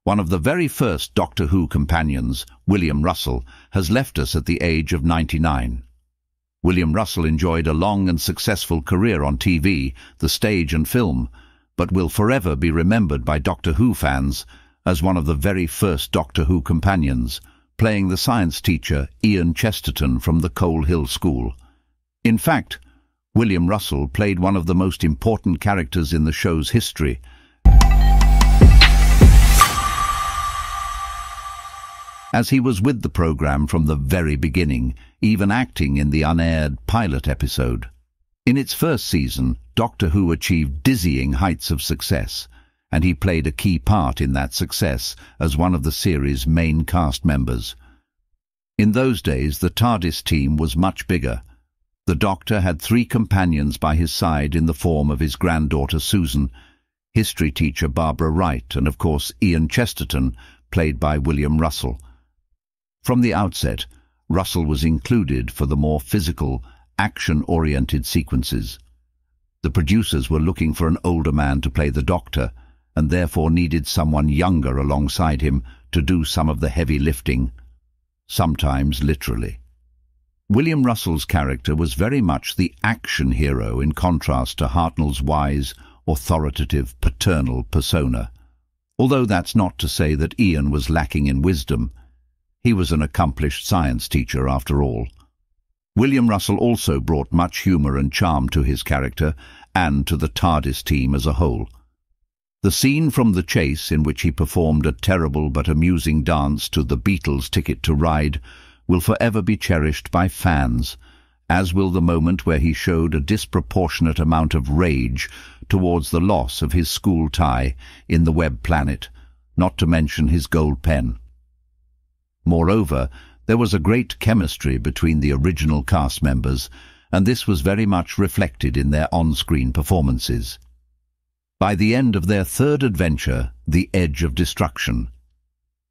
One of the very first Doctor Who companions, William Russell, has left us at the age of 99. William Russell enjoyed a long and successful career on TV, the stage and film, but will forever be remembered by Doctor Who fans as one of the very first Doctor Who companions, playing the science teacher Ian Chesterton from the Coal Hill School. In fact, William Russell played one of the most important characters in the show's history, as he was with the program from the very beginning, even acting in the unaired pilot episode. In its first season, Doctor Who achieved dizzying heights of success, and he played a key part in that success as one of the series' main cast members. In those days, the TARDIS team was much bigger. The Doctor had 3 companions by his side in the form of his granddaughter Susan, history teacher Barbara Wright, and of course Ian Chesterton, played by William Russell. From the outset, Russell was included for the more physical, action-oriented sequences. The producers were looking for an older man to play the Doctor, and therefore needed someone younger alongside him to do some of the heavy lifting, sometimes literally. William Russell's character was very much the action hero in contrast to Hartnell's wise, authoritative, paternal persona. Although that's not to say that Ian was lacking in wisdom. He was an accomplished science teacher after all. William Russell also brought much humour and charm to his character and to the TARDIS team as a whole. The scene from The Chase in which he performed a terrible but amusing dance to the Beatles' Ticket to Ride will forever be cherished by fans, as will the moment where he showed a disproportionate amount of rage towards the loss of his school tie in The Web Planet, not to mention his gold pen. Moreover, there was a great chemistry between the original cast members, and this was very much reflected in their on-screen performances. By the end of their 3rd adventure, The Edge of Destruction,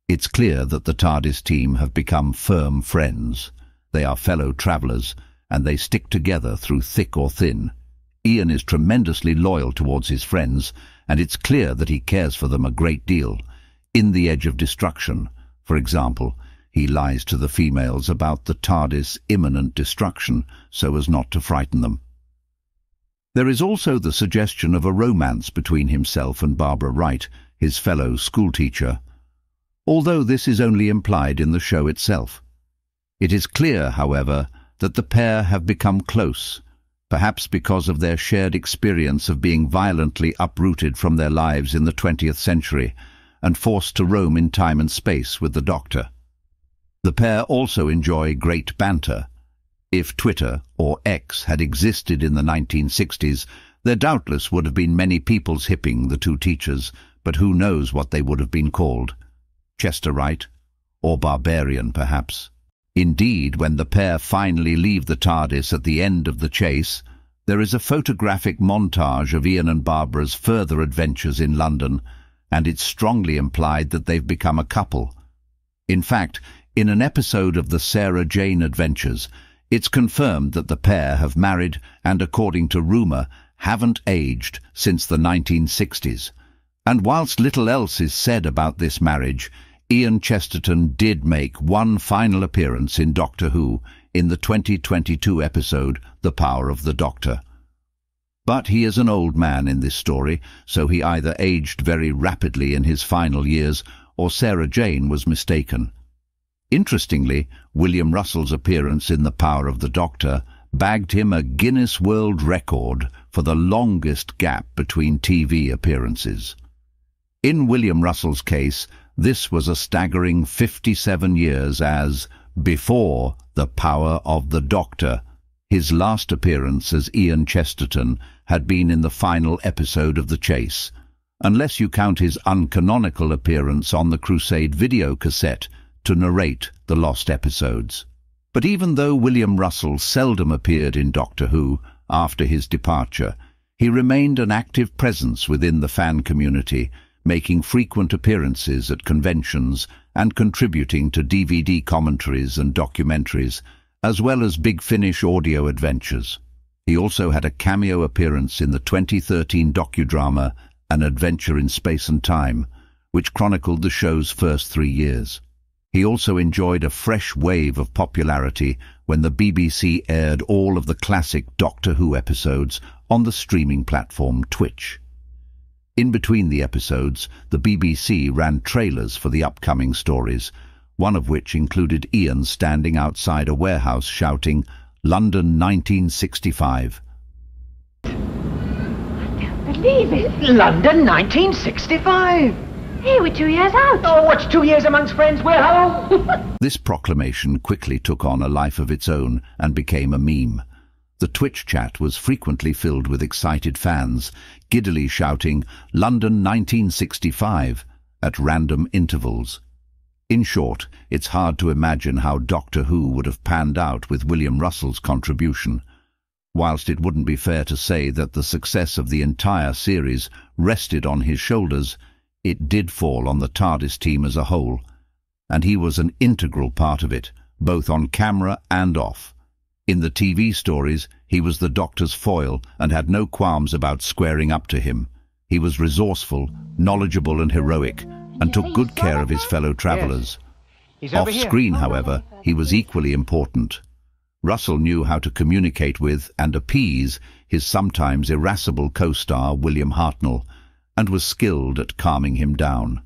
it's clear that the TARDIS team have become firm friends. They are fellow travellers, and they stick together through thick or thin. Ian is tremendously loyal towards his friends, and it's clear that he cares for them a great deal. In The Edge of Destruction, for example, he lies to the females about the TARDIS' imminent destruction so as not to frighten them. There is also the suggestion of a romance between himself and Barbara Wright, his fellow schoolteacher, although this is only implied in the show itself. It is clear, however, that the pair have become close, perhaps because of their shared experience of being violently uprooted from their lives in the 20th century and forced to roam in time and space with the Doctor. The pair also enjoy great banter. If Twitter, or X, had existed in the 1960s, there doubtless would have been many people's hipping the 2 teachers, but who knows what they would have been called? Chesterite, or Barbarian, perhaps. Indeed, when the pair finally leave the TARDIS at the end of The Chase, there is a photographic montage of Ian and Barbara's further adventures in London, and it's strongly implied that they've become a couple. In fact, in an episode of the Sarah Jane Adventures, it's confirmed that the pair have married and, according to rumour, haven't aged since the 1960s. And whilst little else is said about this marriage, Ian Chesterton did make one final appearance in Doctor Who in the 2022 episode The Power of the Doctor. But he is an old man in this story, so he either aged very rapidly in his final years or Sarah Jane was mistaken. Interestingly, William Russell's appearance in The Power of the Doctor bagged him a Guinness World Record for the longest gap between TV appearances. In William Russell's case, this was a staggering 57 years as, before The Power of the Doctor, his last appearance as Ian Chesterton had been in the final episode of The Chase, unless you count his uncanonical appearance on the Crusade video cassette to narrate the lost episodes. But even though William Russell seldom appeared in Doctor Who after his departure, he remained an active presence within the fan community, making frequent appearances at conventions and contributing to DVD commentaries and documentaries, as well as Big Finish audio adventures. He also had a cameo appearance in the 2013 docudrama An Adventure in Space and Time, which chronicled the show's first 3 years. He also enjoyed a fresh wave of popularity when the BBC aired all of the classic Doctor Who episodes on the streaming platform Twitch. In between the episodes, the BBC ran trailers for the upcoming stories, one of which included Ian standing outside a warehouse shouting, "London 1965. Believe it. London 1965. Hey, we're 2 years out. Oh, what's 2 years amongst friends? Well, hello. This proclamation quickly took on a life of its own and became a meme. The Twitch chat was frequently filled with excited fans, giddily shouting, "London 1965, at random intervals. In short, it's hard to imagine how Doctor Who would have panned out with William Russell's contribution. Whilst it wouldn't be fair to say that the success of the entire series rested on his shoulders, it did fall on the TARDIS team as a whole, and he was an integral part of it, both on camera and off. In the TV stories, he was the Doctor's foil and had no qualms about squaring up to him. He was resourceful, knowledgeable and heroic, and took good care of his fellow travellers. Off-screen, however, he was equally important. Russell knew how to communicate with and appease his sometimes irascible co-star William Hartnell, and was skilled at calming him down.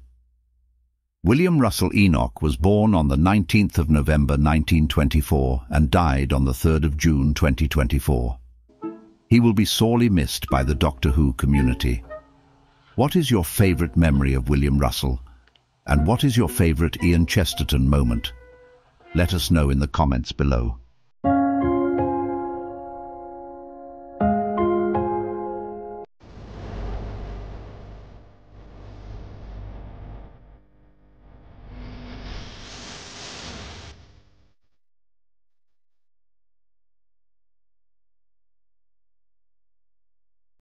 William Russell Enoch was born on the 19th of November 1924 and died on the 3rd of June 2024. He will be sorely missed by the Doctor Who community. What is your favourite memory of William Russell? And what is your favourite Ian Chesterton moment? Let us know in the comments below.